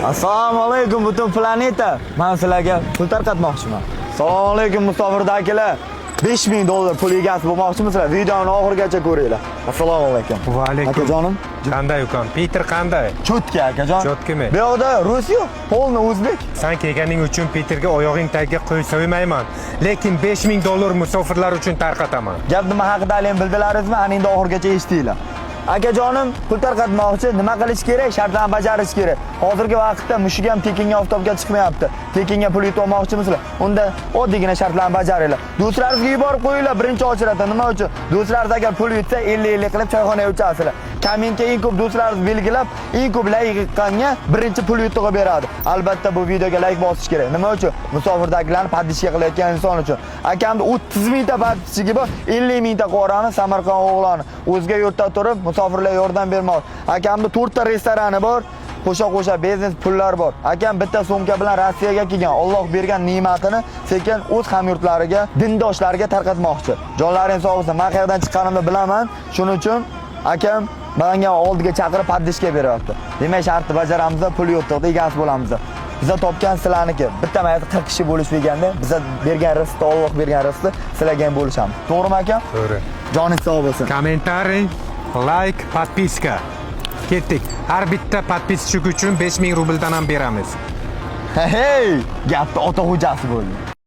Assalomu alaykum butun planeta. Men sizlarga pul tarqatmoqchiman. Assalomu alaykum musofirdagilar. $5000 pul egasi bo'lmoqchimisizlar? Videoni oxirigacha ko'ringlar. Assalomu alaykum. Va alaykum. Akajonim. Qanday ukam? Peter qanday? Cho'tka akajon. Cho'tkimi? Bu yoqda rus yo'q, polni o'zbek. Sen kelganing uchun Peterga oyog'ing tagiga qo'y so'ymayman. Lekin $5000 musofirlar uchun tarqataman. Gap nima haqida hali bildilaringizmi? Ana endi oxirigacha eshitinglar. Akajonim pul tarqatmoqchi, nima qilish kerak? Shartlarni bajarish kerak. Hozirgi vaqtda mushuk ham tekinga oftobga chiqmayapti. Tekinga pul yutib olmoqchimisizlar? Unda oddiygina shartlarni bajaringlar. Do'stlaringizga yuborib qo'yinglar birinchi ochirada. Nima uchun? Do'stlaringiz agar pul yutsa 50-50 qilib choyxonaga o'chasizlar. Kaminga eng ko'p do'stlaringiz belgilab, eng ko'p layk yiqqanga birinchi pul yutug'i beradi. Albatta bu videoga layk bosish kerak. Nima uchun? Musofirdagilarni podpishka qilayotgan inson uchun. Akamda 30 mingta podpishchigi bor, 50 mingta qorani Samarqand o'g'loni. O'zga yurtda turib musofirlarga yordam bermoqchi. Akamda 4 ta restorani bor. Qo'sha biznes pullar bor. Akam bitta sumka bilan Rossiyaga kelgan. Alloh bergan ne'matini sekin o'z hamyurtlariga, dindoshlariga tarqatmoqchi. Jonlaring sog' bo'lsin. Men qayerdan chiqqanimni bilaman. Shuning uchun akam menga oldiga chaqirib podpishka beryapti. Demak, shartni bajaramiz, pul yo'qdi, egasi bo'lamiz. Biza topgan sizlarniki. Bitta mayda 40 kishi bo'lish deganda, biza bergan rizqni, Alloh bergan rizqni sizlarga ham bo'lishamiz. To'g'rimi akam? To'g'ri. Joningiz sog' bo'lsin. Kommentariy, like, podpiska. Ketdik. Har bitta podpisчик uchun 5000 rubldan ham beramiz. Hey, gapni ota xo'jasi bo'ldi.